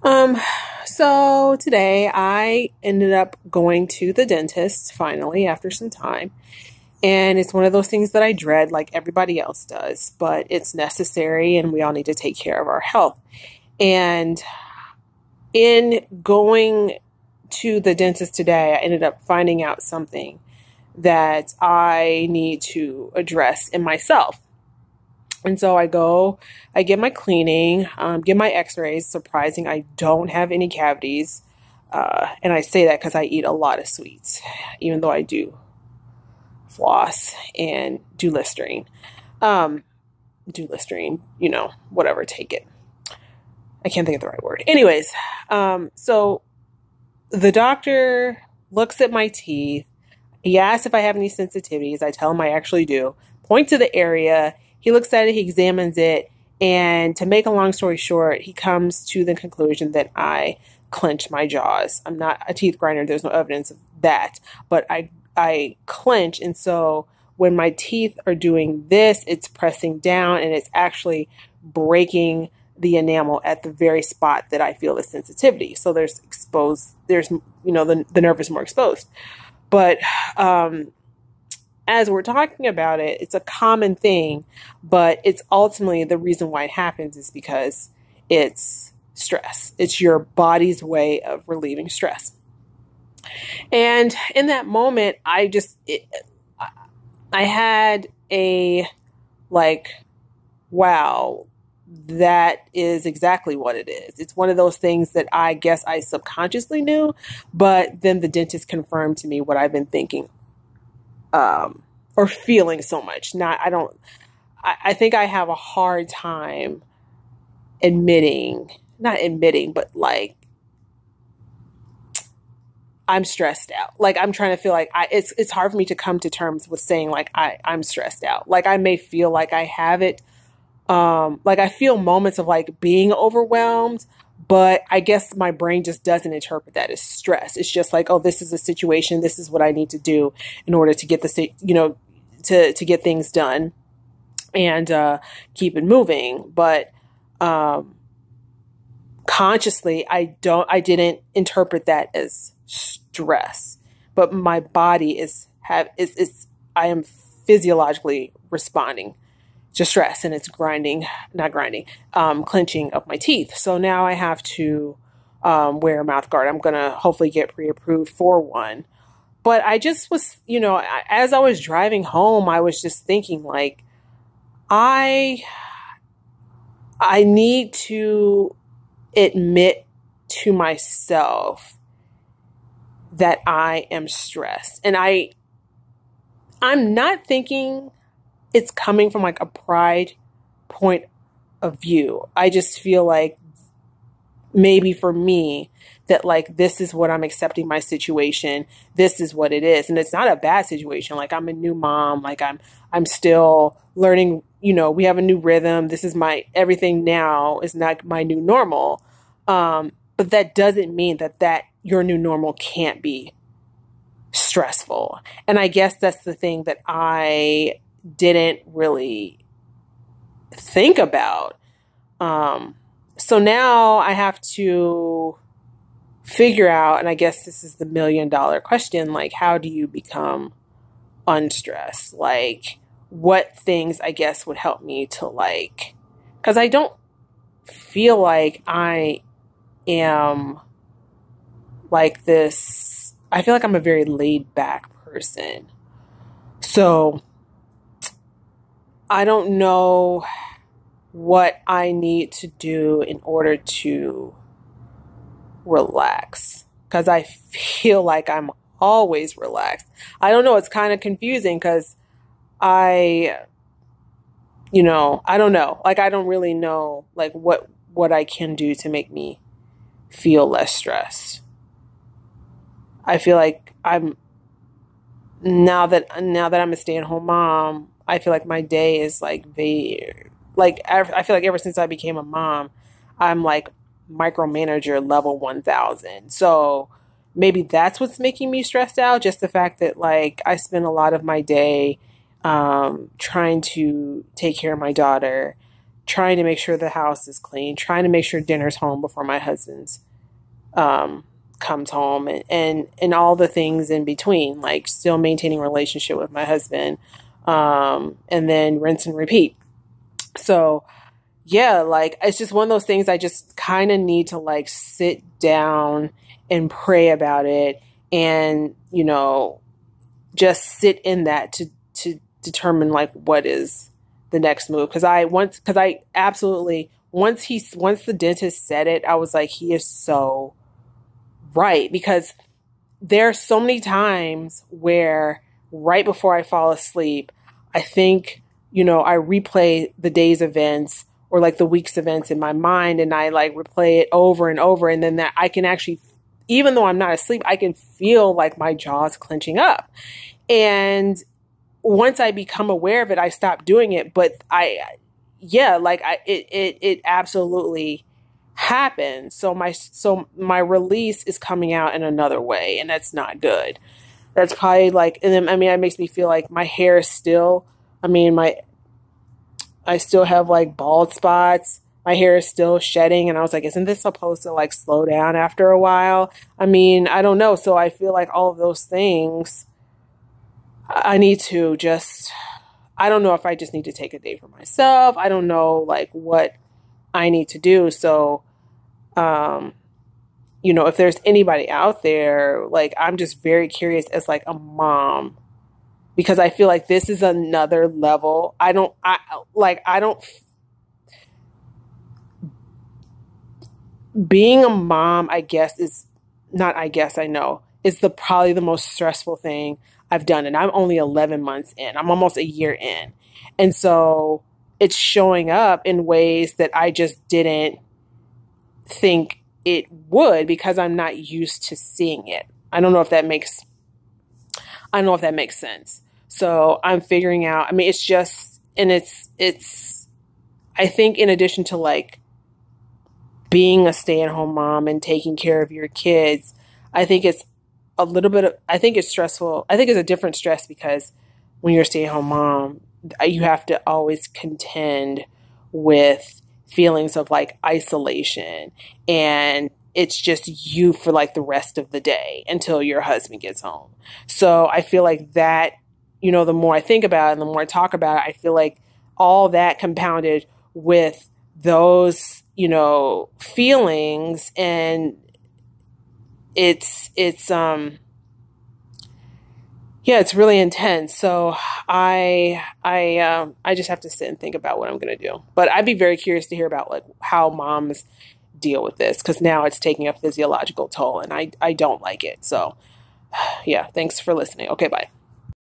Um, so today I ended up going to the dentist finally after some time. And it's one of those things that I dread like everybody else does, but it's necessary and we all need to take care of our health. And in going to the dentist today, I ended up finding out something that I need to address in myself. And so I get my cleaning, get my x-rays. Surprising, I don't have any cavities. And I say that because I eat a lot of sweets, even though I do floss and do Listerine. Do Listerine, whatever, take it. I can't think of the right word. Anyways, so the doctor looks at my teeth. He asks if I have any sensitivities. I tell him I actually do. Point to the area. He looks at it, he examines it, and to make a long story short, he comes to the conclusion that I clench my jaws. I'm not a teeth grinder. There's no evidence of that, but I clench. And so when my teeth are doing this, it's pressing down and it's actually breaking the enamel at the very spot that I feel the sensitivity. So there's the nerve is more exposed. But, as we're talking about it, it's a common thing, but it's ultimately the reason why it happens is because it's stress. It's your body's way of relieving stress. And in that moment, I had a wow, that is exactly what it is. It's one of those things that I guess I subconsciously knew, but then the dentist confirmed to me what I've been thinking or feeling so much. I think I have a hard time not admitting, but I'm stressed out. I'm trying to feel it's hard for me to come to terms with saying I'm stressed out. I may feel like I have it. I feel moments of being overwhelmed, but I guess my brain just doesn't interpret that as stress. It's just oh, this is a situation. This is what I need to do in order to get to get things done and keep it moving. But consciously, I didn't interpret that as stress. But my body I am physiologically responding to stress, and it's clenching of my teeth. So now I have to wear a mouth guard. I'm going to hopefully get pre-approved for one. But I just was, as I was driving home, I was just thinking I need to admit to myself that I am stressed. And I'm not thinking it's coming from a pride point of view. I just feel maybe for me that this is what I'm accepting my situation. This is what it is. And it's not a bad situation. I'm a new mom. I'm still learning, we have a new rhythm. This is everything now is not my new normal. But that doesn't mean that your new normal can't be stressful. And I guess that's the thing that I didn't really think about. So now I have to figure out, and I guess this is the $1 million question, how do you become unstressed? What things I guess would help me to because I don't feel like I am this. I feel like I'm a very laid back person. So I don't know what I need to do in order to relax, because I feel like I'm always relaxed. I don't know. It's kind of confusing because I don't know. I don't really know what I can do to make me feel less stressed. I feel like now that I'm a stay-at-home mom, I feel like my day is I feel like ever since I became a mom, I'm micromanager level 1000. So maybe that's what's making me stressed out. Just the fact that I spend a lot of my day trying to take care of my daughter trying to make sure the house is clean, trying to make sure dinner's home before my husband's comes home, and all the things in between, like still maintaining relationship with my husband, and then rinse and repeat. So yeah, like it's just one of those things I just kind of need to like sit down and pray about it, and just sit in that to determine like what is the next move. Because I absolutely, once the dentist said it, I was like, he is so right. Because there are so many times where right before I fall asleep, I think, I replay the day's events or like the week's events in my mind, and I like replay it over and over. And then that I can actually, even though I'm not asleep, I can feel like my jaw's clenching up. And once I become aware of it, I stop doing it. But it absolutely happened. So my release is coming out in another way, and that's not good. That's probably like, and then, it makes me feel like my hair is still, I still have like bald spots. My hair is still shedding. And I was like, isn't this supposed to like slow down after a while? I don't know. So I feel like all of those things, I need to just, I don't know if I just need to take a day for myself. I don't know like what I need to do. So, if there's anybody out there, like, I'm just very curious as like a mom, because I feel like this is another level. Being a mom, I know is probably the most stressful thing I've done. And I'm only 11 months in. I'm almost a year in. And so it's showing up in ways that I just didn't think it would, because I'm not used to seeing it. I don't know if that makes sense. So I'm figuring out, it's just, and it's, I think in addition to like being a stay-at-home mom and taking care of your kids, I think it's I think it's stressful. I think it's a different stress, because when you're a stay-at-home mom, you have to always contend with feelings of like isolation, and it's just you for like the rest of the day until your husband gets home. So I feel like that, the more I think about it and the more I talk about it, I feel like all that compounded with those, feelings, and it's really intense. So I just have to sit and think about what I'm going to do. But I'd be very curious to hear about like how moms deal with this, because now it's taking a physiological toll, and I don't like it. So yeah, thanks for listening. Okay, bye.